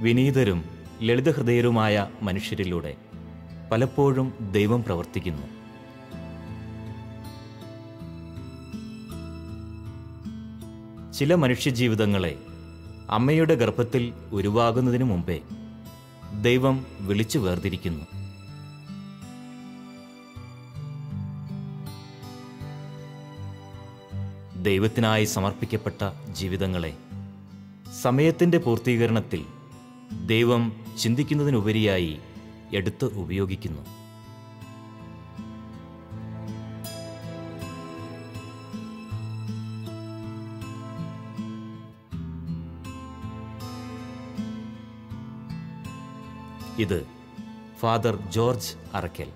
വിനീതരും ലളിതഹൃദയരുമായ മനുഷ്യരിലൂടെ പലപ്പോഴും ദൈവം പ്രവർത്തിക്കുന്നു. ചില മനുഷ്യജീവിതങ്ങളെ അമ്മയുടെ ഗർഭത്തിൽ ഉരുവാകുന്നതിനു മുമ്പേ ദൈവം വിളിച്ചു വേർതിരിക്കുന്നു. ദൈവത്തിനായി സമർപ്പിക്കപ്പെട്ട ജീവിതങ്ങളെ സമയത്തിൻ്റെ പൂർത്തീകരണത്തിൽ ദൈവം ചിന്തിക്കുന്നതിനുപരിയായി എടുത്ത് ഉപയോഗിക്കുന്നു. ഇത് ഫാദർ ജോർജ് അറക്കൽ,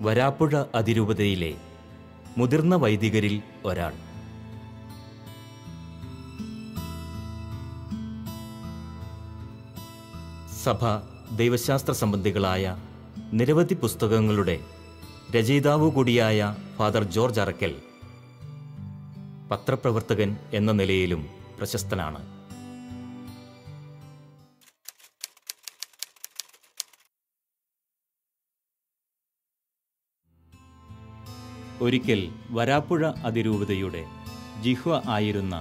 വരാപ്പുഴ അതിരൂപതയിലെ മുതിർന്ന വൈദികരിൽ ഒരാൾ. സഭ ദൈവശാസ്ത്ര സംബന്ധികളായ നിരവധി പുസ്തകങ്ങളുടെ രചയിതാവു കൂടിയായ ഫാദർ ജോർജ് അറക്കൽ പത്രപ്രവർത്തകൻ എന്ന നിലയിലും പ്രശസ്തനാണ്. ഒരിക്കൽ വരാപ്പുഴ അതിരൂപതയുടെ ജിഹ്വ ആയിരുന്ന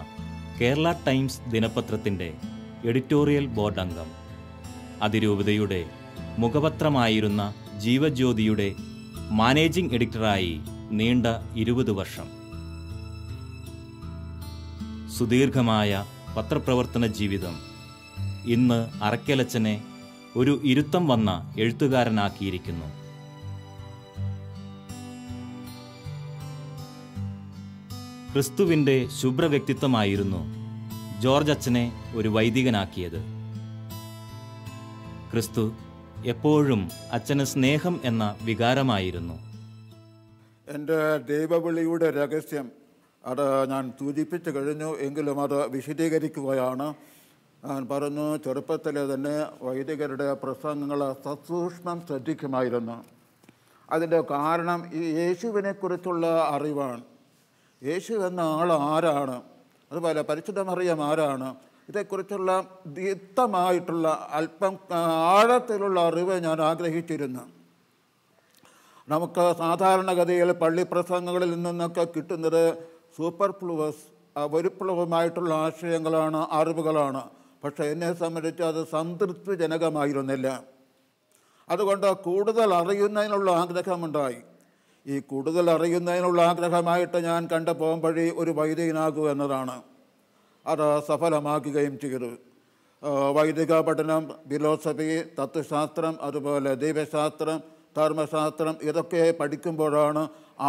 കേരള ടൈംസ് ദിനപത്രത്തിൻ്റെ എഡിറ്റോറിയൽ ബോർഡ് അംഗം, അതിരൂപതയുടെ മുഖപത്രമായിരുന്ന ജീവജ്യോതിയുടെ മാനേജിംഗ് എഡിറ്ററായി നീണ്ട 20 വർഷം. സുദീർഘമായ പത്രപ്രവർത്തന ജീവിതം ഇന്ന് അറക്കലച്ചനെ ഒരു ഇരുത്തം വന്ന എഴുത്തുകാരനാക്കിയിരിക്കുന്നു. ക്രിസ്തുവിൻ്റെ ശുഭ്രവ്യക്തിത്വമായിരുന്നു ജോർജ് അച്ഛനെ ഒരു വൈദികനാക്കിയത്. ക്രിസ്തു എപ്പോഴും അച്ഛന് സ്നേഹം എന്ന വികാരമായിരുന്നു. എൻ്റെ ദൈവവിളിയുടെ രഹസ്യം അത് ഞാൻ സൂചിപ്പിച്ചു കഴിഞ്ഞു, എങ്കിലും അത് വിശദീകരിക്കുകയാണ്. ഞാൻ പറഞ്ഞു, ചെറുപ്പത്തിലെ തന്നെ വൈദികരുടെ പ്രസംഗങ്ങൾ സസൂക്ഷ്മം ശ്രദ്ധിക്കുമായിരുന്നു. അതിൻ്റെ കാരണം ഈ യേശുവിനെക്കുറിച്ചുള്ള അറിവാണ്. യേശു എന്ന ആൾ ആരാണ്, അതുപോലെ പരിശുദ്ധ മറിയം ആരാണ്, ഇതേക്കുറിച്ചുള്ള ദീപ്തമായിട്ടുള്ള അല്പം ആഴത്തിലുള്ള അറിവ് ഞാൻ ആഗ്രഹിച്ചിരുന്നു. നമുക്ക് സാധാരണഗതിയിൽ പള്ളിപ്രസംഗങ്ങളിൽ നിന്നൊക്കെ കിട്ടുന്നത് സൂപ്പർഫ്ലുവസ്, വരുപ്ലവമായിട്ടുള്ള ആശയങ്ങളാണ്, അറിവുകളാണ്. പക്ഷേ എന്നെ സംബന്ധിച്ച് അത് സംതൃപ്തിജനകമായിരുന്നില്ല. അതുകൊണ്ട് കൂടുതൽ അറിയുന്നതിനുള്ള ആഗ്രഹമുണ്ടായി. ഈ കൂടുതൽ അറിയുന്നതിനുള്ള ആഗ്രഹമായിട്ട് ഞാൻ കണ്ട പോംവഴി ഒരു വൈദികനാകൂ എന്നതാണ്. അത് സഫലമാക്കുകയും ചെയ്തു. വൈദിക പഠനം, ഫിലോസഫി, തത്വശാസ്ത്രം, അതുപോലെ ദൈവശാസ്ത്രം, ധർമ്മശാസ്ത്രം ഇതൊക്കെ പഠിക്കുമ്പോഴാണ്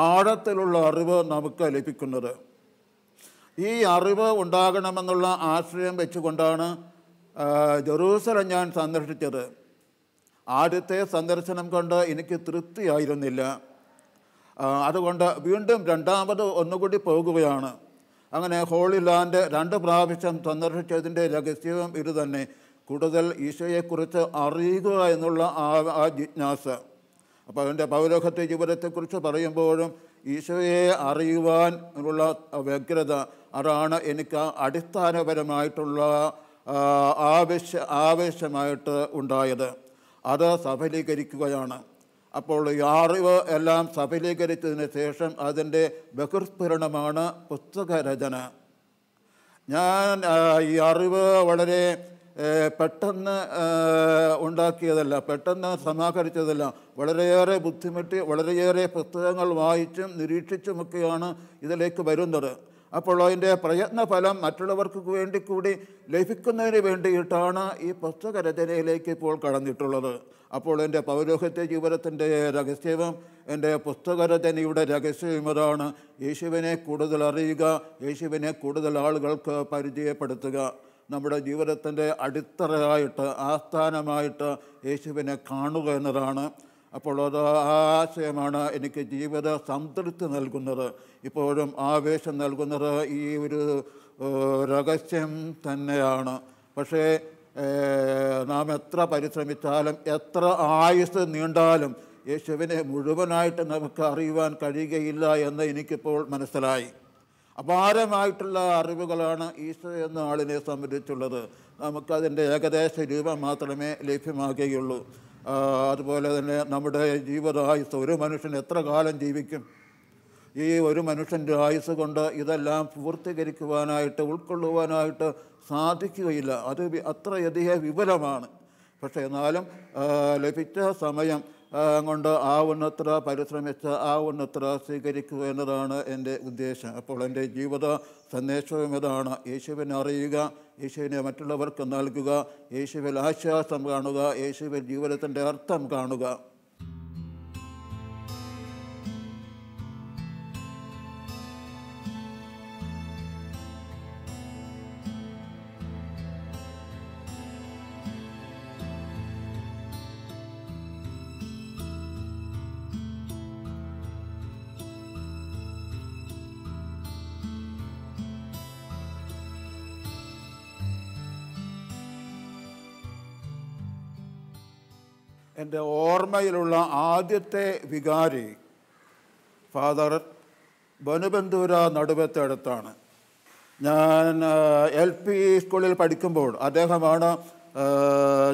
ആഴത്തിലുള്ള അറിവ് നമുക്ക് ലഭിക്കുന്നത്. ഈ അറിവ് ഉണ്ടാകണമെന്നുള്ള ആശ്രയം വെച്ചുകൊണ്ടാണ് ജെറൂസലം ഞാൻ സന്ദർശിച്ചത്. ആദ്യത്തെ സന്ദർശനം കൊണ്ട് എനിക്ക് തൃപ്തിയായിരുന്നില്ല. അതുകൊണ്ട് വീണ്ടും രണ്ടാമത് ഒന്നുകൂടി പോകുകയാണ്. അങ്ങനെ ഹോളി ലാൻഡ് 2 പ്രാവശ്യം സന്ദർശിച്ചതിൻ്റെ രഹസ്യവും ഇത് തന്നെ, കൂടുതൽ ഈശോയെക്കുറിച്ച് അറിയുക എന്നുള്ള ആ ജിജ്ഞാസ. അപ്പോൾ അതിൻ്റെ പൗരോഹിത്യ ജീവിതത്തെക്കുറിച്ച് പറയുമ്പോഴും ഈശോയെ അറിയുവാൻ ഉള്ള വ്യഗ്രത, അതാണ് എനിക്ക് അടിസ്ഥാനപരമായിട്ടുള്ള ആവശ്യമായിട്ട് ഉണ്ടായത്. അത് സഫലീകരിക്കുകയാണ്. അപ്പോൾ ഈ അറിവ് എല്ലാം സഫലീകരിച്ചതിന് ശേഷം അതിൻ്റെ ബഹിർസ്ഫുരണമാണ് പുസ്തകരചന. ഞാൻ ഈ അറിവ് വളരെ പെട്ടെന്ന് ഉണ്ടാക്കിയതല്ല, പെട്ടെന്ന് സമാഹരിച്ചതല്ല. വളരെയേറെ ബുദ്ധിമുട്ടി, വളരെയേറെ പുസ്തകങ്ങൾ വായിച്ചും നിരീക്ഷിച്ചുമൊക്കെയാണ് ഇതിലേക്ക് വരുന്നത്. അപ്പോൾ അതിൻ്റെ പ്രയത്നഫലം മറ്റുള്ളവർക്ക് വേണ്ടി കൂടി ലഭിക്കുന്നതിന് വേണ്ടിയിട്ടാണ് ഈ പുസ്തകരചനയിലേക്ക് ഇപ്പോൾ കടന്നിട്ടുള്ളത്. അപ്പോൾ എൻ്റെ പൗരോഹിത്യ ജീവിതത്തിൻ്റെ രഹസ്യവും എൻ്റെ പുസ്തകരചനയുടെ രഹസ്യവും അതാണ്. യേശുവിനെ കൂടുതൽ അറിയുക, യേശുവിനെ കൂടുതൽ ആളുകൾക്ക് പരിചയപ്പെടുത്തുക. നമ്മുടെ ജീവിതത്തിൻ്റെ അടിത്തറയായിട്ട്, ആസ്ഥാനമായിട്ട് യേശുവിനെ കാണുക എന്നതാണ്. അപ്പോൾ അത് ആശയമാണ് എനിക്ക് ജീവിത സംതൃപ്തി നൽകുന്നത്, ഇപ്പോഴും ആവേശം നൽകുന്നത്. ഈ ഒരു രഹസ്യം തന്നെയാണ്. പക്ഷേ നാം എത്ര പരിശ്രമിച്ചാലും, എത്ര ആയുസ് നീണ്ടാലും യേശുവിനെ മുഴുവനായിട്ട് നമുക്ക് അറിയുവാൻ കഴിയുകയില്ല എന്ന് എനിക്കിപ്പോൾ മനസ്സിലായി. അപാരമായിട്ടുള്ള അറിവുകളാണ് ഈശോ എന്ന ആളിനെ സംബന്ധിച്ചുള്ളത്. നമുക്കതിൻ്റെ ഏകദേശ രൂപം മാത്രമേ ലഭ്യമാകുകയുള്ളൂ. അതുപോലെ തന്നെ നമ്മുടെ ജീവിതായുസ്, ഒരു മനുഷ്യൻ എത്ര കാലം ജീവിക്കും? ഈ ഒരു മനുഷ്യൻ്റെ ആയുസ് കൊണ്ട് ഇതെല്ലാം പൂർത്തീകരിക്കുവാനായിട്ട്, ഉൾക്കൊള്ളുവാനായിട്ട് സാധിക്കുകയില്ല. അത് അത്രയധികം വിപുലമാണ്. പക്ഷേ എന്നാലും ലഭിച്ച സമയം കൊണ്ട് ആവുന്നത്ര പരിശ്രമിച്ച് ആവുന്നത്ര സ്വീകരിക്കുക എന്നതാണ് എൻ്റെ ഉദ്ദേശം. അപ്പോൾ എൻ്റെ ജീവിത സന്ദേശവും ഇതാണ്: യേശുവിനെ അറിയുക, യേശുവിനെ മറ്റുള്ളവർക്ക് നൽകുക, യേശുവിൽ ആശ്വാസം കാണുക, യേശുവിൽ ജീവിതത്തിൻ്റെ അർത്ഥം കാണുക. എൻ്റെ ഓർമ്മയിലുള്ള ആദ്യത്തെ വികാരി ഫാദർ ബനുബന്ധൂര നടുവത്തടുത്താണ്. ഞാൻ LP സ്കൂളിൽ പഠിക്കുമ്പോൾ അദ്ദേഹമാണ്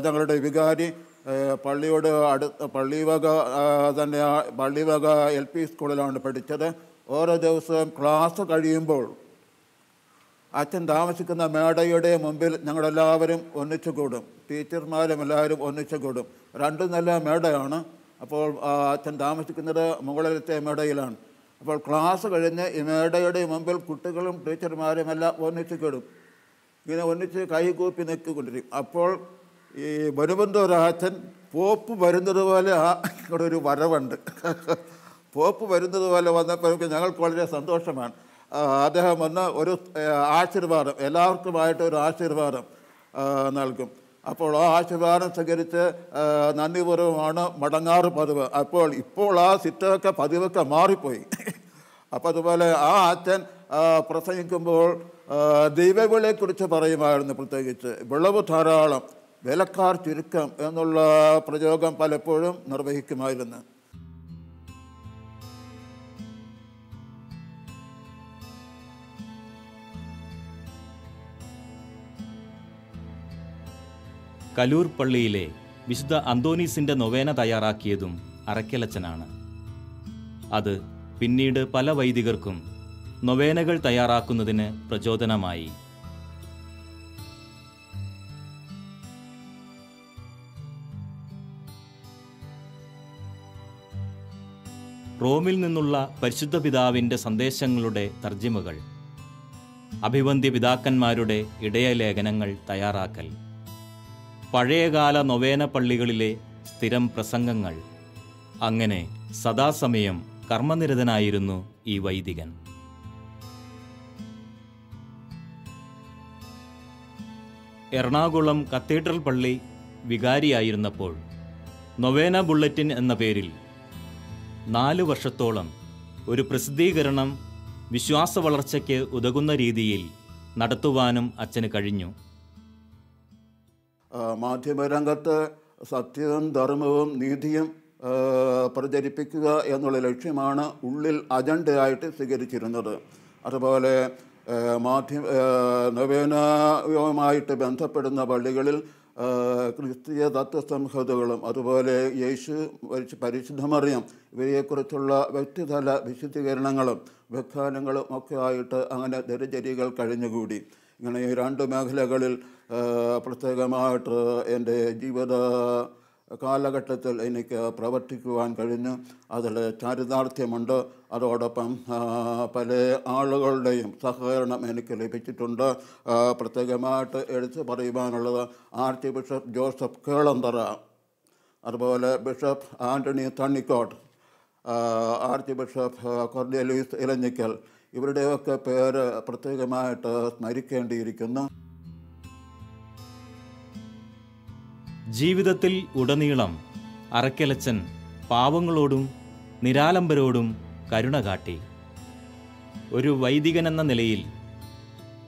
ഞങ്ങളുടെ വികാരി. പള്ളിവക LP സ്കൂളിലാണ് പഠിച്ചത്. ഓരോ ദിവസവും ക്ലാസ് കഴിയുമ്പോൾ അച്ഛൻ താമസിക്കുന്ന മേടയുടെ മുമ്പിൽ ഞങ്ങളെല്ലാവരും ഒന്നിച്ചു കൂടും. ടീച്ചർമാരും എല്ലാവരും ഒന്നിച്ചു കൂടും. രണ്ടും നല്ല മേടയാണ്. അപ്പോൾ അച്ഛൻ താമസിക്കുന്നത് മുകളിലത്തെ മേടയിലാണ്. അപ്പോൾ ക്ലാസ് കഴിഞ്ഞ് ഈ മേടയുടെ മുമ്പിൽ കുട്ടികളും ടീച്ചർമാരും എല്ലാം ഒന്നിച്ചു കൂടും. ഇങ്ങനെ ഒന്നിച്ച് കൈകൂപ്പി നിൽക്കൊണ്ടിരിക്കും. അപ്പോൾ ഈ ബനുബന്ധൂരാച്ഛൻ പോപ്പ് വരുന്നത് പോലെ ഇവിടെ ഒരു വരവുണ്ട്. പോപ്പ് വരുന്നത് പോലെ വന്നപ്പോൾ ഞങ്ങൾക്ക് വളരെ സന്തോഷമാണ്. അദ്ദേഹം വന്ന് ഒരു ആശീർവാദം, എല്ലാവർക്കുമായിട്ട് ഒരു ആശീർവാദം നൽകും. അപ്പോൾ ആ ആശീർവാദം സ്വീകരിച്ച് നന്ദിപൂർവ്വമാണ് മടങ്ങാറ് പതിവ്. ഇപ്പോൾ ആ സിറ്റമൊക്കെ പതിവൊക്കെ മാറിപ്പോയി. അപ്പം അതുപോലെ ആ അച്ഛൻ പ്രസംഗിക്കുമ്പോൾ ദൈവവിളിയെക്കുറിച്ച് പറയുമായിരുന്നു. പ്രത്യേകിച്ച് വിളവ് ധാരാളം, വിലക്കാർ ചുരുക്കം എന്നുള്ള പ്രയോഗം പലപ്പോഴും നിർവഹിക്കുമായിരുന്നു. കലൂർ പള്ളിയിലെ വിശുദ്ധ അന്തോനീസിൻ്റെ നൊവേന തയ്യാറാക്കിയതും അറക്കലച്ചനാണ്. അത് പിന്നീട് പല വൈദികർക്കും നൊവേനകൾ തയ്യാറാക്കുന്നതിന് പ്രചോദനമായി. റോമിൽ നിന്നുള്ള പരിശുദ്ധ പിതാവിൻ്റെ സന്ദേശങ്ങളുടെ തർജിമകൾ, അഭിവന്ദ്യ പിതാക്കന്മാരുടെ ഇടയലേഖനങ്ങൾ തയ്യാറാക്കൽ, പഴയകാല നൊവേന പള്ളികളിലെ സ്ഥിരം പ്രസംഗങ്ങൾ, അങ്ങനെ സദാസമയം കർമ്മനിരതനായിരുന്നു ഈ വൈദികൻ. എറണാകുളം കത്തീഡ്രൽ പള്ളി വികാരിയായിരുന്നപ്പോൾ നൊവേന ബുള്ളറ്റിൻ എന്ന പേരിൽ 4 വർഷത്തോളം ഒരു പ്രസിദ്ധീകരണം വിശ്വാസ വളർച്ചയ്ക്ക് ഉതകുന്ന രീതിയിൽ നടത്തുവാനും അച്ഛന് കഴിഞ്ഞു. മാധ്യമരംഗത്ത് സത്യവും ധർമ്മവും നീതിയും പ്രചരിപ്പിക്കുക എന്നുള്ള ലക്ഷ്യമാണ് ഉള്ളിൽ അജണ്ടയായിട്ട് സ്വീകരിച്ചിരുന്നത്. അതുപോലെ നൊവേനയുമായിട്ട് ബന്ധപ്പെടുന്ന പള്ളികളിൽ ക്രിസ്തീയ തത്വസംഹിതകളും അതുപോലെ യേശു പരിശുദ്ധ മറിയം ഇവയെക്കുറിച്ചുള്ള വ്യക്തിതല വിശദീകരണങ്ങളും വ്യാഖ്യാനങ്ങളും ഒക്കെ ആയിട്ട് അങ്ങനെ ദിനചര്യകൾ കഴിഞ്ഞുകൂടി. ഇങ്ങനെ ഈ 2 മേഖലകളിൽ പ്രത്യേകമായിട്ട് എൻ്റെ ജീവിത കാലഘട്ടത്തിൽ എനിക്ക് പ്രവർത്തിക്കുവാൻ കഴിഞ്ഞു. അതിൽ ചാരിതാർത്ഥ്യമുണ്ട്. അതോടൊപ്പം പല ആളുകളുടെയും സഹകരണം എനിക്ക് ലഭിച്ചിട്ടുണ്ട്. പ്രത്യേകമായിട്ട് എടുത്തു പറയുവാനുള്ളത് ആർച്ച് ബിഷപ്പ് ജോസഫ് കേളന്തറ, അതുപോലെ bishop Antony Thannikottu, arch bishop Cornelius Elanjikkal, ഇവരുടെയൊക്കെ പേര് പ്രത്യേകമായിട്ട് സ്മരിക്കേണ്ടിയിരിക്കുന്നു. ജീവിതത്തിൽ ഉടനീളം അറക്കലച്ചൻ പാവങ്ങളോടും നിരാലംബരോടും കരുണ കാട്ടി. ഒരു വൈദികനെന്ന നിലയിൽ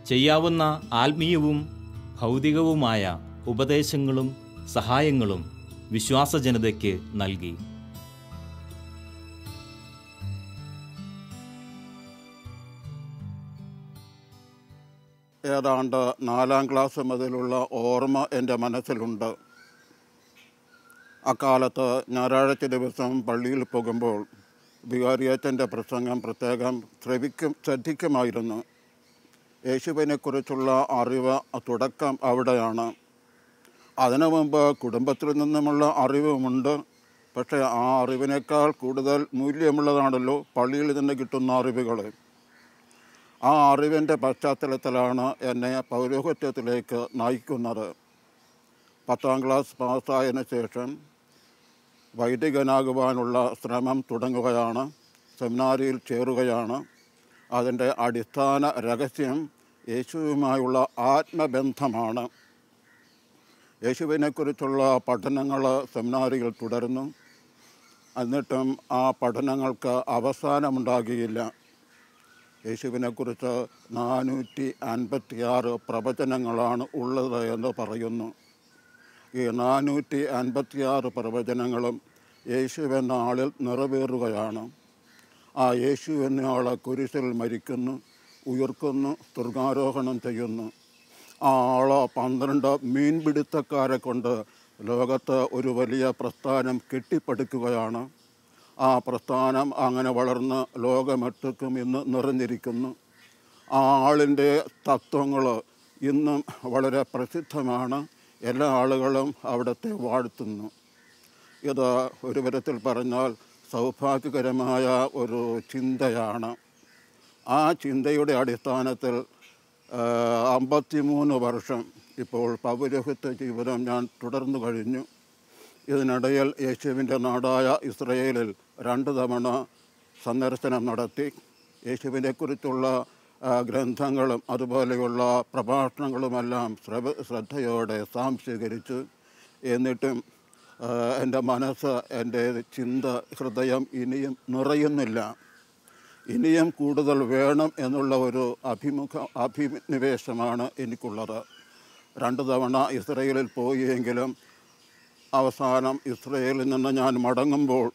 ചെയ്യാവുന്ന ആത്മീയവും ഭൗതികവുമായ ഉപദേശങ്ങളും സഹായങ്ങളും വിശ്വാസജനതയ്ക്ക് നൽകി. ഏതാണ്ട് 4-ാം ക്ലാസ് മുതലുള്ള ഓർമ്മ എൻ്റെ മനസ്സിലുണ്ട്. അക്കാലത്ത് ഞായറാഴ്ച ദിവസം പള്ളിയിൽ പോകുമ്പോൾ വികാരിയച്ഛൻ്റെ പ്രസംഗം പ്രത്യേകം ശ്രദ്ധിക്കുമായിരുന്നു. യേശുവിനെക്കുറിച്ചുള്ള അറിവ് തുടക്കം അവിടെയാണ്. അതിനു മുമ്പ് കുടുംബത്തിൽ നിന്നുമുള്ള അറിവുമുണ്ട്. പക്ഷേ ആ അറിവിനേക്കാൾ കൂടുതൽ മൂല്യമുള്ളതാണല്ലോ പള്ളിയിൽ നിന്ന് കിട്ടുന്ന അറിവുകൾ. ആ അറിവിൻ്റെ പശ്ചാത്തലത്തിലാണ് എന്നെ പൗരോഹിത്യത്തിലേക്ക് നയിക്കുന്നത്. 10-ാം ക്ലാസ് പാസ്സായതിനു ശേഷം വൈദികനാകുവാനുള്ള ശ്രമം തുടങ്ങുകയാണ്. സെമിനാരിയിൽ ചേരുകയാണ്. അതിൻ്റെ അടിസ്ഥാന രഹസ്യം യേശുവുമായുള്ള ആത്മബന്ധമാണ്. യേശുവിനെക്കുറിച്ചുള്ള പഠനങ്ങൾ സെമിനാരിയിൽ തുടർന്നു. എന്നിട്ടും ആ പഠനങ്ങൾക്ക് അവസാനമുണ്ടാകിയില്ല. യേശുവിനെക്കുറിച്ച് 456 പ്രവചനങ്ങളാണ് ഉള്ളത് എന്ന് പറയുന്നു. ഈ 456 പ്രവചനങ്ങളും യേശുവെന്ന ആളിൽ നിറവേറുകയാണ്. ആ യേശു എന്ന ആൾ കുരിശിൽ മരിക്കുന്നു, ഉയർക്കുന്നു, സ്വർഗാരോഹണം ചെയ്യുന്നു. ആ ആൾ 12 മീൻപിടുത്തക്കാരെ കൊണ്ട് ലോകത്ത് ഒരു വലിയ പ്രസ്ഥാനം കെട്ടിപ്പടുക്കുകയാണ്. ആ പ്രസ്ഥാനം അങ്ങനെ വളർന്ന് ലോകമെട്ടുക്കും ഇന്ന് നിറഞ്ഞിരിക്കുന്നു. ആ ആളിൻ്റെ തത്വങ്ങൾ ഇന്നും വളരെ പ്രസിദ്ധമാണ്. എല്ലാ ആളുകളും അവിടുത്തെ വാഴ്ത്തുന്നു. ഇത് ഒരു വിധത്തിൽ പറഞ്ഞാൽ സൗഭാഗ്യകരമായ ഒരു ചിന്തയാണ്. ആ ചിന്തയുടെ അടിസ്ഥാനത്തിൽ 53 വർഷം ഇപ്പോൾ പൗരോഹിത്യ ജീവിതം ഞാൻ തുടർന്നു കഴിഞ്ഞു. ഇതിനിടയിൽ യേശുവിൻ്റെ നാടായ ഇസ്രയേലിൽ 2 തവണ സന്ദർശനം നടത്തി. യേശുവിനെക്കുറിച്ചുള്ള ഗ്രന്ഥങ്ങളും അതുപോലെയുള്ള പ്രഭാഷണങ്ങളുമെല്ലാം ശ്രദ്ധയോടെ സാംശീകരിച്ചു. എന്നിട്ടും എൻ്റെ മനസ്സ്, എൻ്റെ ചിന്ത, ഹൃദയം ഇനിയും നിറയുന്നില്ല. ഇനിയും കൂടുതൽ വേണം എന്നുള്ള ഒരു അഭിനിവേശമാണ് എനിക്കുള്ളത്. 2 തവണ ഇസ്രയേലിൽ പോയെങ്കിലും അവസാനം ഇസ്രയേലിൽ നിന്ന് ഞാൻ മടങ്ങുമ്പോൾ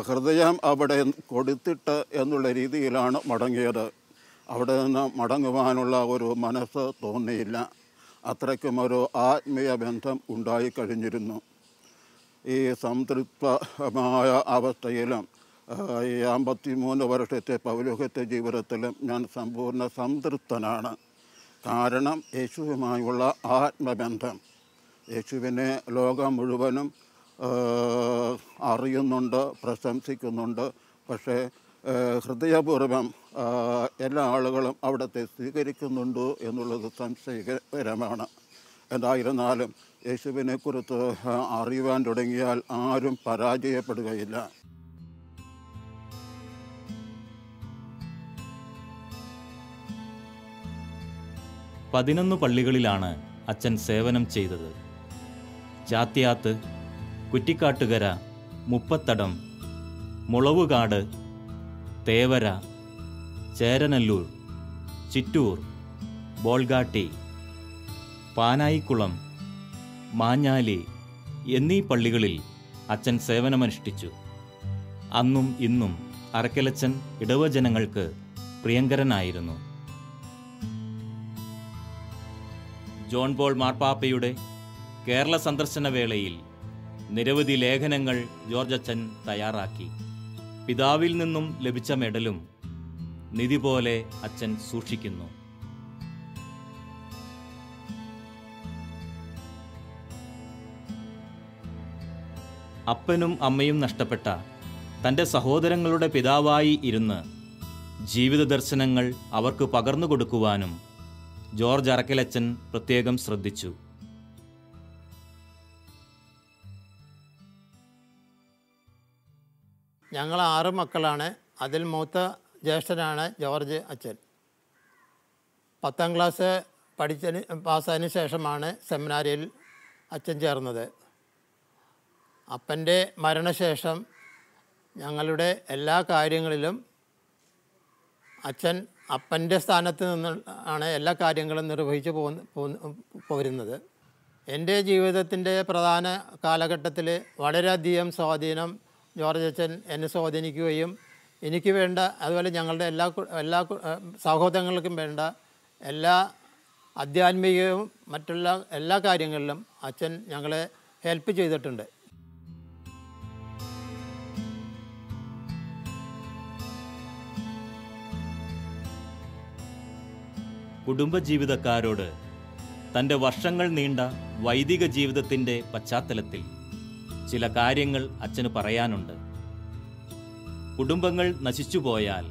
ഹൃദയം അവിടെ കൊടുത്തിട്ട് എന്നുള്ള രീതിയിലാണ് മടങ്ങിയത്. അവിടെ നിന്ന് മടങ്ങുവാനുള്ള ഒരു മനസ്സ് തോന്നിയില്ല. അത്രയ്ക്കും ഒരു ആത്മീയ ബന്ധം ഉണ്ടായിക്കഴിഞ്ഞിരുന്നു. ഈ സംതൃപ്തമായ അവസ്ഥയിലും ഈ 53 വർഷത്തെ പൗരോഹിത്യ ജീവിതത്തിലും ഞാൻ സമ്പൂർണ്ണ സംതൃപ്തനാണ്. കാരണം യേശുവുമായുള്ള ആത്മബന്ധം. യേശുവിനെ ലോകം മുഴുവനും അറിയുന്നുണ്ട്, പ്രശംസിക്കുന്നുണ്ട്. പക്ഷേ ഹൃദയപൂർവ്വം എല്ലാ ആളുകളും അവിടുത്തെ സ്വീകരിക്കുന്നുണ്ടോ എന്നുള്ളത് സംശയകരമാണ്. എന്തായിരുന്നാലും യേശുവിനെക്കുറിച്ച് അറിയുവാൻ തുടങ്ങിയാൽ ആരും പരാജയപ്പെടുകയില്ല. പതിനൊന്ന് പള്ളികളിലാണ് അച്ഛൻ സേവനം ചെയ്തത്. ചാത്യാത്ത്, കുറ്റിക്കാട്ടുകര, മുപ്പത്തടം, മുളവുകാട്, തേവര, ചേരനല്ലൂർ, ചിറ്റൂർ, ബോൾഗാട്ടി, പാനായിക്കുളം, മാഞ്ഞാലി എന്നീ പള്ളികളിൽ അച്ഛൻ സേവനമനുഷ്ഠിച്ചു. അന്നും ഇന്നും അറക്കലച്ചൻ ഇടവജനങ്ങൾക്ക് പ്രിയങ്കരനായിരുന്നു. ജോൺ പോൾ മാർപ്പാപ്പയുടെ കേരള സന്ദർശന വേളയിൽ നിരവധി ലേഖനങ്ങൾ ജോർജ് അച്ഛൻ തയ്യാറാക്കി. പിതാവിൽ നിന്നും ലഭിച്ച മെഡലും നിധി പോലെ അച്ഛൻ സൂക്ഷിക്കുന്നു. അപ്പനും അമ്മയും നഷ്ടപ്പെട്ട തൻ്റെ സഹോദരങ്ങളുടെ പിതാവായി ഇരുന്ന് ജീവിത ദർശനങ്ങൾ അവർക്ക് പകർന്നു കൊടുക്കുവാനും ജോർജ് അറക്കലച്ചൻ പ്രത്യേകം ശ്രദ്ധിച്ചു. ഞങ്ങൾ 6 മക്കളാണ്. അതിൽ മൂത്ത ജ്യേഷ്ഠനാണ് ജോർജ് അച്ഛൻ. 10ാം ക്ലാസ് പാസ്സായതിനു ശേഷമാണ് സെമിനാരിയിൽ അച്ഛൻ ചേർന്നത്. അപ്പൻ്റെ മരണശേഷം ഞങ്ങളുടെ എല്ലാ കാര്യങ്ങളിലും അച്ഛൻ അപ്പൻ്റെ സ്ഥാനത്ത് നിന്ന് ആണ് എല്ലാ കാര്യങ്ങളും നിർവഹിച്ചു പോരുന്നത്. എൻ്റെ ജീവിതത്തിൻ്റെ പ്രധാന കാലഘട്ടത്തിൽ വളരെയധികം സ്വാധീനം ജോർജ് അച്ഛൻ എന്നെ സ്വാധീനിക്കുകയും എനിക്ക് വേണ്ട, അതുപോലെ ഞങ്ങളുടെ എല്ലാ സഹോദരങ്ങൾക്കും വേണ്ട എല്ലാ ആധ്യാത്മികവും മറ്റുള്ള എല്ലാ കാര്യങ്ങളിലും അച്ഛൻ ഞങ്ങളെ ഹെൽപ്പ് ചെയ്തിട്ടുണ്ട്. കുടുംബജീവിതക്കാരോട് തൻ്റെ വർഷങ്ങൾ നീണ്ട വൈദിക ജീവിതത്തിൻ്റെ പശ്ചാത്തലത്തിൽ ചില കാര്യങ്ങൾ അച്ഛന് പറയാനുണ്ട്. കുടുംബങ്ങൾ നശിച്ചുപോയാൽ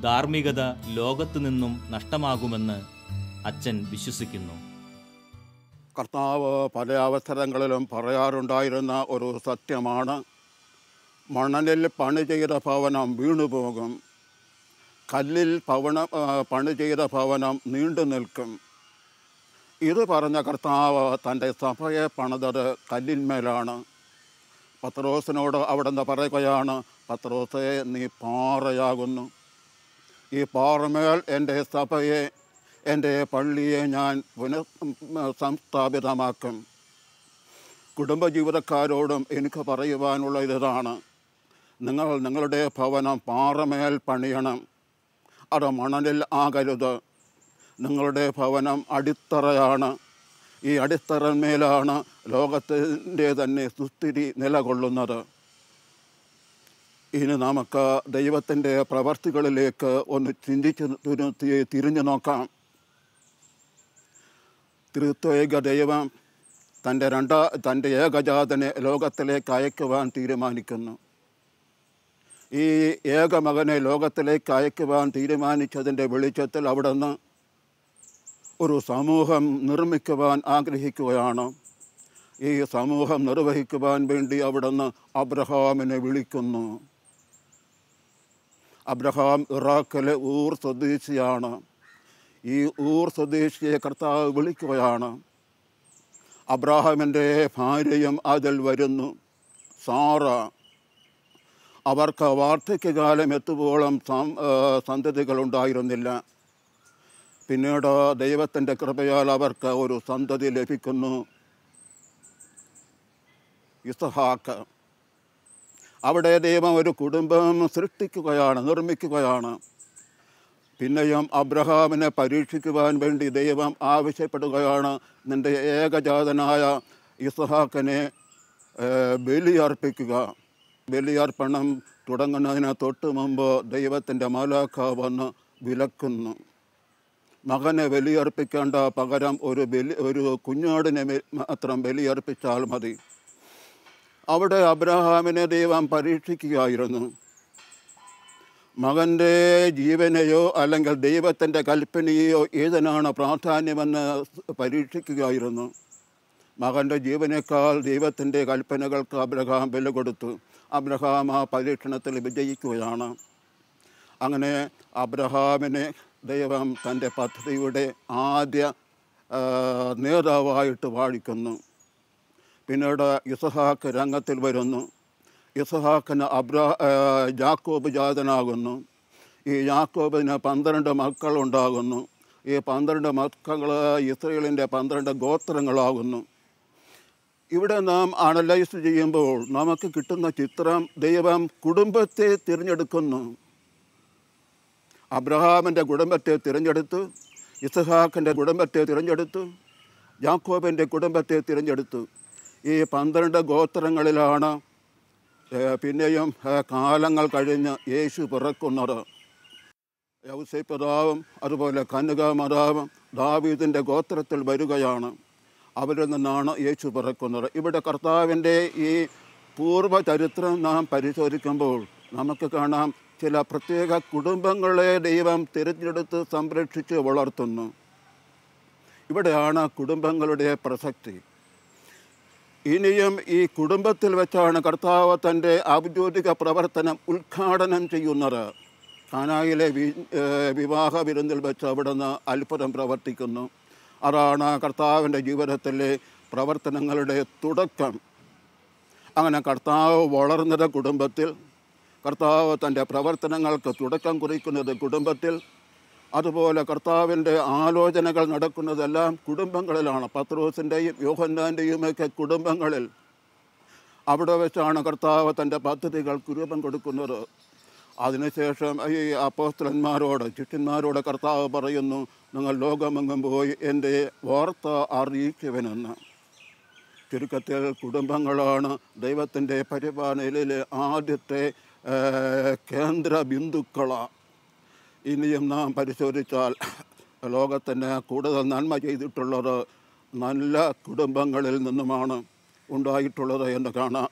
ധാർമ്മികത ലോകത്തു നിന്നും നഷ്ടമാകുമെന്ന് അച്ഛൻ വിശ്വസിക്കുന്നു. കർത്താവ് പല അവസരങ്ങളിലും പറയാറുണ്ടായിരുന്ന ഒരു സത്യമാണ്, മണലിൽ പണി ചെയ്ത ഭവനം വീണുപോകും, കല്ലിൽ പണി ചെയ്ത ഭവനം നീണ്ടു നിൽക്കും. ഇത് പറഞ്ഞ കർത്താവ് തൻ്റെ സഭയെ പണിതത് കല്ലിന്മേലാണ്. പത്രോസിനോട് അവിടുന്ന് പറയുകയാണ്, പത്രോസേ, നീ പാറയാകുന്നു. ഈ പാറമേൽ എൻ്റെ സഭയെ, എൻ്റെ പള്ളിയെ ഞാൻ സംസ്ഥാപിതമാക്കും. കുടുംബജീവിതക്കാരോടും എനിക്ക് പറയുവാനുള്ള ഇതാണ്, നിങ്ങൾ നിങ്ങളുടെ ഭവനം പാറമേൽ പണിയണം, അത് മണലിൽ ആകരുത്. നിങ്ങളുടെ ഭവനം അടിത്തറയാണ്. ഈ അടിത്തറമേലാണ് ലോകത്തിൻ്റെ തന്നെ സുസ്ഥിതി നിലകൊള്ളുന്നത്. ഇനി നമുക്ക് ദൈവത്തിൻ്റെ പ്രവർത്തികളിലേക്ക് ഒന്ന് തിരിഞ്ഞു നോക്കാം. ത്രിത്വൈക ദൈവം തൻ്റെ ഏകജാതനെ ലോകത്തിലേക്ക് അയക്കുവാൻ തീരുമാനിക്കുന്നു. ഈ ഏകമകനെ ലോകത്തിലേക്ക് അയക്കുവാൻ തീരുമാനിച്ചതിൻ്റെ വെളിച്ചത്തിൽ അവിടുന്ന് ഒരു സമൂഹം നിർമ്മിക്കുവാൻ ആഗ്രഹിക്കുകയാണ്. ഈ സമൂഹം നിർവഹിക്കുവാൻ വേണ്ടി അവിടുന്ന് അബ്രഹാമിനെ വിളിക്കുന്നു. അബ്രഹാം ഇറാഖിലെ ഊർ സ്വദേശിയാണ്. ഈ ഊർ സ്വദേശിയെ കർത്താവ് വിളിക്കുകയാണ്. അബ്രഹാമിൻ്റെ ഭാര്യയും അതിൽ വരുന്നു, സാറ. അവർക്ക് വാർദ്ധക്യകാലം എത്തുവോളം സന്തതികളുണ്ടായിരുന്നില്ല. പിന്നീട് ദൈവത്തിൻ്റെ കൃപയാൽ അവർക്ക് ഒരു സന്തതി ലഭിക്കുന്നു, ഇസ്ഹാക്ക്. അവിടെ ദൈവം ഒരു കുടുംബം നിർമ്മിക്കുകയാണ്. പിന്നെയും അബ്രഹാമിനെ പരീക്ഷിക്കുവാൻ വേണ്ടി ദൈവം ആവശ്യപ്പെടുകയാണ്, നിൻ്റെ ഏകജാതനായ ഇസ്ഹാക്കിനെ ബലിയർപ്പിക്കുക. ബലിയർപ്പണം തുടങ്ങുന്നതിന് തൊട്ട് മുമ്പ് ദൈവത്തിൻ്റെ മാലാഖ വന്ന് വിലക്കുന്നു. മകനെ ബലിയർപ്പിക്കേണ്ട, പകരം ഒരു കുഞ്ഞാടിനെ മാത്രം ബലിയർപ്പിച്ചാൽ മതി. അവിടെ അബ്രഹാമിനെ ദൈവം പരീക്ഷിക്കുകയായിരുന്നു. മകൻ്റെ ജീവനെയോ അല്ലെങ്കിൽ ദൈവത്തിൻ്റെ കൽപ്പനയെയോ ഏതിനാണ് പ്രാധാന്യമെന്ന് പരീക്ഷിക്കുകയായിരുന്നു. മകൻ്റെ ജീവനേക്കാൾ ദൈവത്തിൻ്റെ കൽപ്പനകൾക്ക് അബ്രഹാം വില കൊടുത്തു. അബ്രഹാം ആ പരീക്ഷണത്തിൽ വിജയിക്കുകയാണ്. അങ്ങനെ അബ്രഹാമിനെ ദൈവം തൻ്റെ പദ്ധതിയുടെ ആദ്യ നേതാവായിട്ട് വാഴിക്കുന്നു. പിന്നീട് ഇസ്ഹാക്ക് രംഗത്തിൽ വരുന്നു. ഇസ്ഹാക്കിന് യാക്കോബ് ജാതനാകുന്നു. ഈ യാക്കോബിന് 12 മക്കളുണ്ടാകുന്നു. ഈ 12 മക്കൾ ഇസ്രയേലിൻ്റെ 12 ഗോത്രങ്ങളാകുന്നു. ഇവിടെ നാം അനലൈസ് ചെയ്യുമ്പോൾ നമുക്ക് കിട്ടുന്ന ചിത്രം, ദൈവം കുടുംബത്തെ തിരഞ്ഞെടുക്കുന്നു. അബ്രഹാമിൻ്റെ കുടുംബത്തെ തിരഞ്ഞെടുത്തു, ഇസ്ഹാക്കിൻ്റെ കുടുംബത്തെ തിരഞ്ഞെടുത്തു, യാക്കോബിൻ്റെ കുടുംബത്തെ തിരഞ്ഞെടുത്തു. ഈ 12 ഗോത്രങ്ങളിലാണ് പിന്നെയും കാലങ്ങൾ കഴിഞ്ഞ് യേശു പിറക്കുന്നത്. യൗസേപ്പ് പിതാവും അതുപോലെ കന്യകാമാതാവും ദാവീദിൻ്റെ ഗോത്രത്തിൽ വരികയാണ്. അവരിൽ നിന്നാണ് യേശു പിറക്കുന്നത്. ഇവിടെ കർത്താവിൻ്റെ ഈ പൂർവ്വചരിത്രം നാം പരിശോധിക്കുമ്പോൾ നമുക്ക് കാണാം, ചില പ്രത്യേക കുടുംബങ്ങളെ ദൈവം തിരഞ്ഞെടുത്ത് സംരക്ഷിച്ച് വളർത്തുന്നു. ഇവിടെയാണ് കുടുംബങ്ങളുടെ പ്രസക്തി. ഇനിയും ഈ കുടുംബത്തിൽ വെച്ചാണ് കർത്താവ് തൻ്റെ ഔദ്യോഗിക പ്രവർത്തനം ഉദ്ഘാടനം ചെയ്യുന്നത്. കാനായിലെ വിവാഹ വിരുന്നിൽ വെച്ച് അവിടുന്ന് അത്ഭുതം പ്രവർത്തിക്കുന്നു. അതാണ് കർത്താവിൻ്റെ ജീവിതത്തിലെ പ്രവർത്തനങ്ങളുടെ തുടക്കം. അങ്ങനെ കർത്താവ് വളർന്നത് കുടുംബത്തിൽ, കർത്താവ് തൻ്റെ പ്രവർത്തനങ്ങൾക്ക് തുടക്കം കുറിക്കുന്നത് കുടുംബത്തിൽ, അതുപോലെ കർത്താവിൻ്റെ ആലോചനകൾ നടക്കുന്നതെല്ലാം കുടുംബങ്ങളിലാണ്. പത്രോസിൻ്റെയും യോഹന്നാൻ്റെയുമൊക്കെ കുടുംബങ്ങളിൽ. അവിടെ വെച്ചാണ് കർത്താവ് തൻ്റെ പദ്ധതികൾക്ക് രൂപം കൊടുക്കുന്നത്. അതിനുശേഷം ഈ അപ്പോസ്തലന്മാരോട് ശിഷ്യന്മാരോട് കർത്താവ് പറയുന്നു, നിങ്ങൾ ലോകമെങ്ങും പോയി എൻ്റെ വാർത്ത അറിയിക്കുവനെന്ന്. ചുരുക്കത്തിൽ കുടുംബങ്ങളാണ് ദൈവത്തിൻ്റെ പരിപാലനയിലെ ആദ്യത്തെ കേന്ദ്ര ബിന്ദുക്കളാണ്. ഇനിയും നാം പരിശോധിച്ചാൽ ലോകത്തിന് കൂടുതൽ നന്മ ചെയ്തിട്ടുള്ളത് നല്ല കുടുംബങ്ങളിൽ നിന്നുമാണ് ഉണ്ടായിട്ടുള്ളത് എന്ന് കാണാം.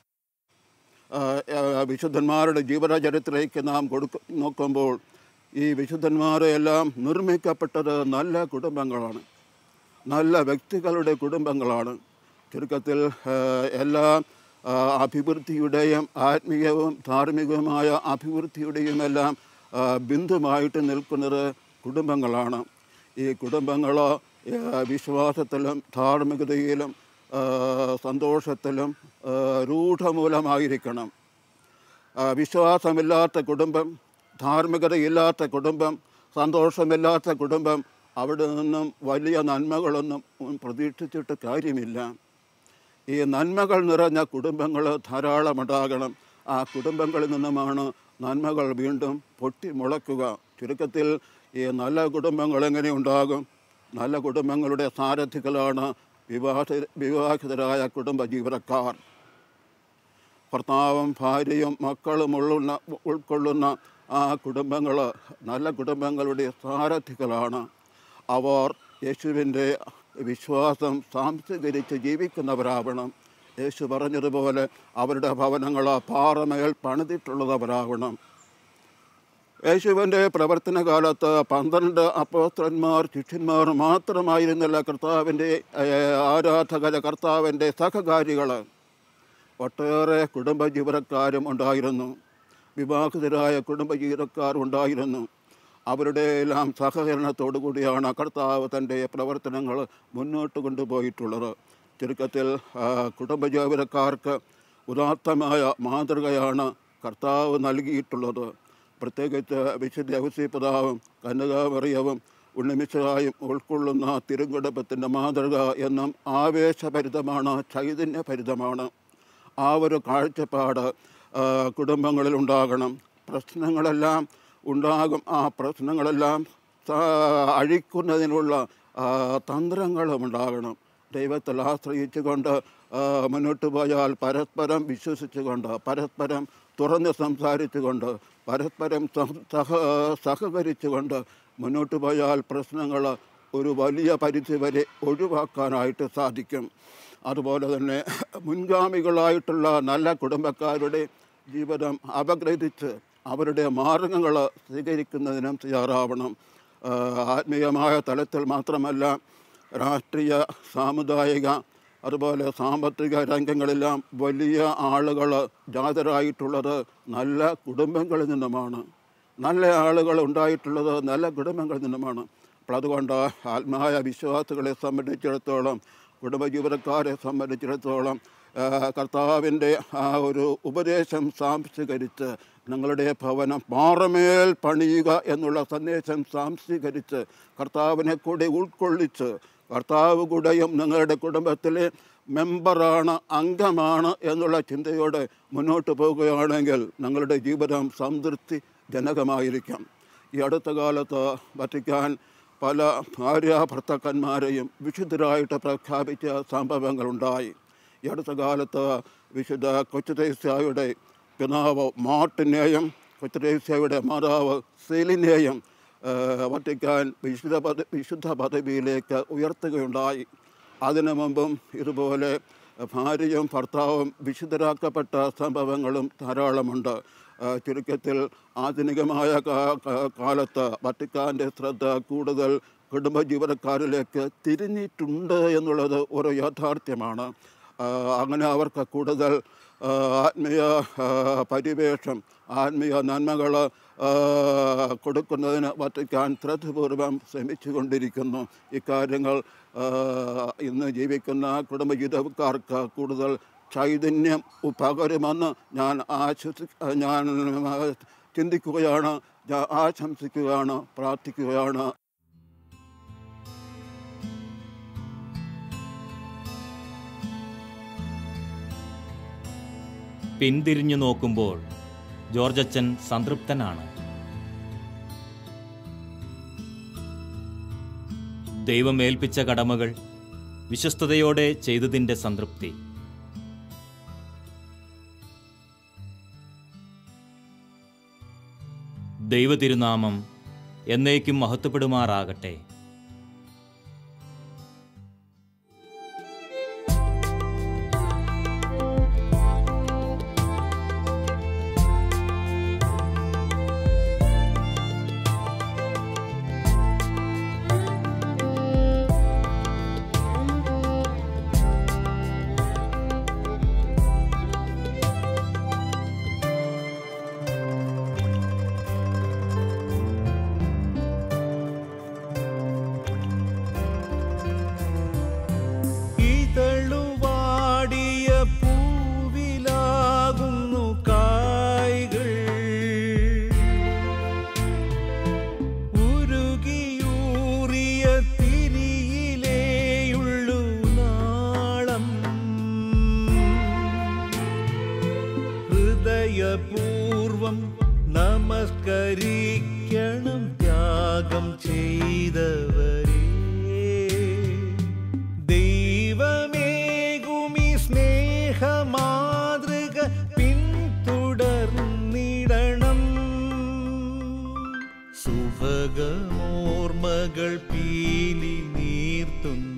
വിശുദ്ധന്മാരുടെ ജീവിതചരിത്രത്തിലേക്ക് നാം നോക്കുമ്പോൾ ഈ വിശുദ്ധന്മാരെല്ലാം നിർമ്മിക്കപ്പെട്ടത് നല്ല കുടുംബങ്ങളാണ്, നല്ല വ്യക്തികളുടെ കുടുംബങ്ങളാണ്. ചുരുക്കത്തിൽ എല്ലാ അഭിവൃദ്ധിയുടെയും ആത്മീയവും ധാർമ്മികവുമായ അഭിവൃദ്ധിയുടെയും എല്ലാം ബിന്ദുവായിട്ട് നിൽക്കുന്നത് കുടുംബങ്ങളാണ്. ഈ കുടുംബങ്ങൾ വിശ്വാസത്തിലും ധാർമ്മികതയിലും സന്തോഷത്തിലും രൂഢമൂലമായിരിക്കണം. വിശ്വാസമില്ലാത്ത കുടുംബം, ധാർമ്മികതയില്ലാത്ത കുടുംബം, സന്തോഷമില്ലാത്ത കുടുംബം, അവിടെ നിന്നും വലിയ നന്മകളൊന്നും പ്രതീക്ഷിച്ചിട്ട് കാര്യമില്ല. ഈ നന്മകൾ നിറഞ്ഞ കുടുംബങ്ങൾ ധാരാളമുണ്ടാകണം. ആ കുടുംബങ്ങളിൽ നിന്നുമാണ് നന്മകൾ വീണ്ടും പൊട്ടി മുളയ്ക്കുക. ചുരുക്കത്തിൽ ഈ നല്ല കുടുംബങ്ങൾ എങ്ങനെ ഉണ്ടാകും? നല്ല കുടുംബങ്ങളുടെ സാരഥികളാണ് വിവാഹിതരായ കുടുംബ ജീവനക്കാർ. ഭർത്താവും ഭാര്യയും മക്കളും ഉൾക്കൊള്ളുന്ന ആ കുടുംബങ്ങൾ നല്ല കുടുംബങ്ങളുടെ സാരഥികളാണ്. അവർ യേശുവിൻ്റെ വിശ്വാസം സാംസ്കരിച്ച് ജീവിക്കുന്നവരാവണം. യേശു പറഞ്ഞതുപോലെ അവരുടെ ഭവനങ്ങൾ പാറമേൽ പണിതിട്ടുള്ളവരാവണം. യേശുവിൻ്റെ പ്രവർത്തന കാലത്ത് 12 അപ്പോസ്തലന്മാർ ശിഷ്യന്മാർ മാത്രമായിരുന്നില്ല കർത്താവിൻ്റെ ആരാധകർ, കർത്താവിൻ്റെ സഹകാരികൾ. ഒട്ടേറെ കുടുംബജീവനക്കാരും ഉണ്ടായിരുന്നു, വിവാഹിതരായ കുടുംബജീവനക്കാർ ഉണ്ടായിരുന്നു. അവരുടെ എല്ലാം സഹകരണത്തോടു കൂടിയാണ് കർത്താവ് തൻ്റെ പ്രവർത്തനങ്ങൾ മുന്നോട്ട് കൊണ്ടുപോയിട്ടുള്ളത്. ചുരുക്കത്തിൽ കുടുംബജീവനക്കാർക്ക് ഉദാത്തമായ മാതൃകയാണ് കർത്താവ് നൽകിയിട്ടുള്ളത്. പ്രത്യേകിച്ച് വിശുദ്ധ ഔസേപ്പിതാവും കന്യകാമറിയവും ഉണ്ണിമിശിഹായും ഉൾക്കൊള്ളുന്ന തിരുക്കുടുംബത്തിൻ്റെ മാതൃക എന്നും ആവേശഭരിതമാണ്, ചൈതന്യഭരിതമാണ്. ആ ഒരു കാഴ്ചപ്പാട് കുടുംബങ്ങളിൽ ഉണ്ടാകണം. പ്രശ്നങ്ങളെല്ലാം ഉണ്ടാകും. ആ പ്രശ്നങ്ങളെല്ലാം അഴിക്കുന്നതിനുള്ള തന്ത്രങ്ങളും ഉണ്ടാകണം. ദൈവത്തിൽ ആശ്രയിച്ചുകൊണ്ട് മുന്നോട്ട് പോയാൽ പരസ്പരം വിശ്വസിച്ചുകൊണ്ട്, പരസ്പരം തുറന്ന് സംസാരിച്ചുകൊണ്ട്, പരസ്പരം സഹകരിച്ചുകൊണ്ട് മുന്നോട്ട് പോയാൽ പ്രശ്നങ്ങൾ ഒരു വലിയ പരിധി വരെ ഒഴിവാക്കാനായിട്ട് സാധിക്കും. അതുപോലെ തന്നെ മുൻഗാമികളായിട്ടുള്ള നല്ല കുടുംബക്കാരുടെ ജീവിതം അപഗ്രഥിച്ച് അവരുടെ മാർഗങ്ങൾ സ്വീകരിക്കുന്നതിനും തയ്യാറാവണം. ആത്മീയമായ തലത്തിൽ മാത്രമല്ല, രാഷ്ട്രീയ, സാമുദായിക, അതുപോലെ സാമ്പത്തിക രംഗങ്ങളെല്ലാം വലിയ ആളുകൾ ജാതരായിട്ടുള്ളത് നല്ല കുടുംബങ്ങളിൽ നിന്നുമാണ്. നല്ല ആളുകൾ ഉണ്ടായിട്ടുള്ളത് നല്ല കുടുംബങ്ങളിൽ നിന്നുമാണ്. അപ്പോൾ അതുകൊണ്ട് ആത്മീയ വിശ്വാസികളെ സംബന്ധിച്ചിടത്തോളം, കുടുംബജീവനക്കാരെ സംബന്ധിച്ചിടത്തോളം കർത്താവിൻ്റെ ആ ഒരു ഉപദേശം സാംസ്കരിച്ച് നിങ്ങളുടെ ഭവനം പാറമേൽ പണിയുക എന്നുള്ള സന്ദേശം സാംസ്കരിച്ച് കർത്താവിനെ കൂടെ ഉൾക്കൊള്ളിച്ച്, കർത്താവ് കൂടെയും നിങ്ങളുടെ കുടുംബത്തിലെ മെമ്പറാണ്, അംഗമാണ് എന്നുള്ള ചിന്തയോടെ മുന്നോട്ട് പോകുകയാണെങ്കിൽ നിങ്ങളുടെ ജീവിതം സംതൃപ്തി ജനകമായിരിക്കാം. ഈ അടുത്ത കാലത്ത് വത്തിക്കാൻ പല ഭാര്യാഭർത്താക്കന്മാരെയും വിശുദ്ധരായിട്ട് പ്രഖ്യാപിച്ച സംഭവങ്ങളുണ്ടായി. ഈ അടുത്ത കാലത്ത് വിശുദ്ധ കൊച്ചുത്രേസ്യായുടെ പിതാവ് മാർട്ടിനെയും കൊച്ചുത്രേസ്യായുടെ മാതാവ് സെലിനെയും വത്തിക്കാൻ വിശുദ്ധ പദവിയിലേക്ക് ഉയർത്തുകയുണ്ടായി. അതിനു മുമ്പും ഇതുപോലെ ഭാര്യയും ഭർത്താവും വിശുദ്ധരാക്കപ്പെട്ട സംഭവങ്ങളും ധാരാളമുണ്ട്. ചുരുക്കത്തിൽ ആധുനികമായ കാലത്ത് വത്തിക്കാൻ്റെ ശ്രദ്ധ കൂടുതൽ കുടുംബജീവനക്കാരിലേക്ക് തിരിഞ്ഞിട്ടുണ്ട് എന്നുള്ളത് ഒരു യാഥാർത്ഥ്യമാണ്. അങ്ങനെ അവർക്ക് കൂടുതൽ ആത്മീയ പരിവേഷം, ആത്മീയ നന്മകൾ കൊടുക്കുന്നതിന് വത്തിക്കാൻ ശ്രദ്ധപൂർവ്വം ശ്രമിച്ചുകൊണ്ടിരിക്കുന്നു. ഇക്കാര്യങ്ങൾ ഇന്ന് ജീവിക്കുന്ന കുടുംബജീവിതക്കാർക്ക് കൂടുതൽ ചൈതന്യം പകരുമെന്ന് ഞാൻ ചിന്തിക്കുകയാണ്, ആശംസിക്കുകയാണ്, പ്രാർത്ഥിക്കുകയാണ്. പിന്തിരിഞ്ഞു നോക്കുമ്പോൾ ജോർജ് അച്ഛൻ സംതൃപ്തനാണ്. ദൈവം ഏൽപ്പിച്ച കടമകൾ വിശ്വസ്തയോടെ ചെയ്തതിൻ്റെ സംതൃപ്തി. ദൈവതിരുനാമം എന്നേക്കും മഹത്വപ്പെടുമാറാകട്ടെ. പൂർവം നമസ്കരിക്കണം ത്യാഗം ചെയ്തവരെ. ദൈവമേകുമി സ്നേഹമാതൃക പിന്തുടർന്നിടണം. സുഭഗമോർമകൾ പീലി നീർത്തുന്നു